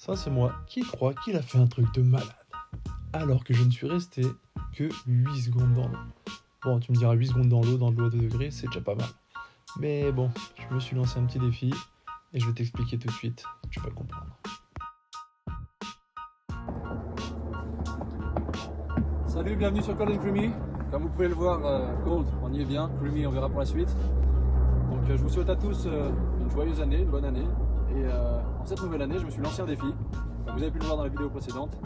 Ça, c'est moi qui crois qu'il a fait un truc de malade. Alors que je ne suis resté que 8 secondes dans l'eau. Bon, tu me diras 8 secondes dans l'eau à 2 degrés, c'est déjà pas mal. Mais bon, je me suis lancé un petit défi et je vais t'expliquer tout de suite. Tu vas le comprendre. Salut, bienvenue sur Cold & Creamy. Comme vous pouvez le voir, Cold, on y est bien. Creamy, on verra pour la suite. Donc je vous souhaite à tous une joyeuse année, une bonne année. Et en cette nouvelle année, je me suis lancé un défi. Comme vous avez pu le voir dans la vidéo précédente,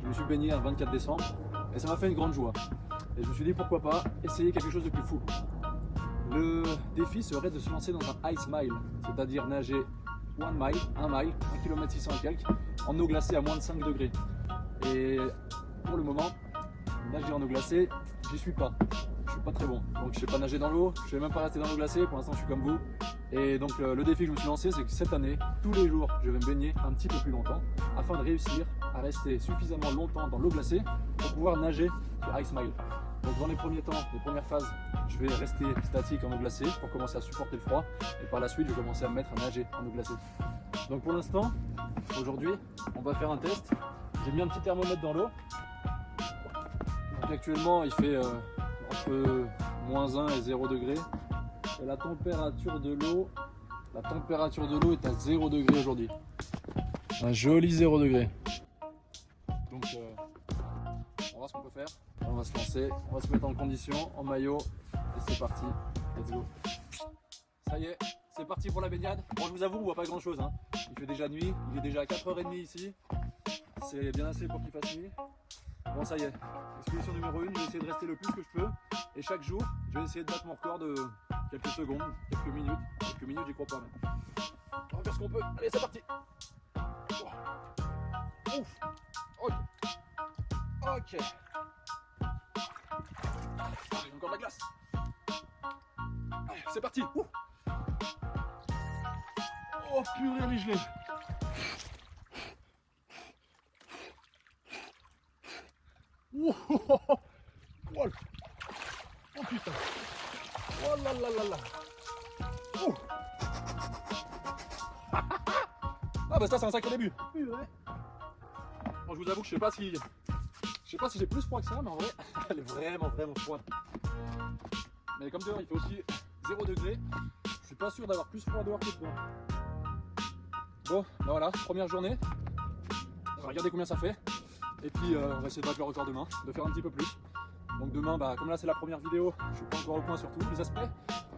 je me suis baigné un 24 décembre et ça m'a fait une grande joie. Et je me suis dit pourquoi pas essayer quelque chose de plus fou. Le défi serait de se lancer dans un ice mile, c'est-à-dire nager 1 mile, 1 km 600 et quelques, en eau glacée à moins de 5 degrés. Et pour le moment, nager en eau glacée, j'y suis pas. Je suis pas très bon. Donc je sais pas nager dans l'eau, je sais même pas rester dans l'eau glacée, pour l'instant je suis comme vous. Et donc le défi que je me suis lancé, c'est que cette année, tous les jours, je vais me baigner un petit peu plus longtemps afin de réussir à rester suffisamment longtemps dans l'eau glacée pour pouvoir nager sur Ice Mile. Donc dans les premiers temps, les premières phases, je vais rester statique en eau glacée pour commencer à supporter le froid. Et par la suite, je vais commencer à me mettre à nager en eau glacée. Donc pour l'instant, aujourd'hui, on va faire un test. J'ai mis un petit thermomètre dans l'eau. Donc actuellement, il fait entre -1 et 0 degré. Et la température de l'eau est à 0 degré aujourd'hui. Un joli 0 degré. Donc on va voir ce qu'on peut faire. On va se lancer, on va se mettre en condition, en maillot. Et c'est parti. Let's go. Ça y est, c'est parti pour la baignade. Bon, je vous avoue, on voit pas grand chose. Hein. Il fait déjà nuit, il est déjà 4h30 ici. C'est bien assez pour qu'il fasse nuit. Bon, ça y est, expédition numéro 1, je vais essayer de rester le plus que je peux. Et chaque jour, je vais essayer de battre mon record de quelques secondes, quelques minutes. Quelques minutes, j'y crois pas. Mais... on va faire ce qu'on peut. Allez, c'est parti. Ouf. Ok. Ok. J'ai encore de la glace. Allez, c'est parti. Ouh. Oh purée, elle est gelée. Oh, oh, oh, oh. Oh putain. Oh là là là là. Oh. Ah bah ça c'est un sacré début. Bon, je vous avoue que je sais pas si j'ai plus froid que ça, mais en vrai elle est vraiment froide. Mais comme dehors il fait aussi 0 degré, je suis pas sûr d'avoir plus froid dehors que dedans. Bon, bah voilà, première journée. On va regarder combien ça fait. Et puis on va essayer de battre le record demain, de faire un petit peu plus. Donc demain, bah, comme là c'est la première vidéo, je suis pas encore au point sur tous les aspects.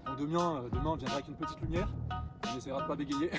Donc demain on viendra avec une petite lumière. On essaiera de pas bégayer.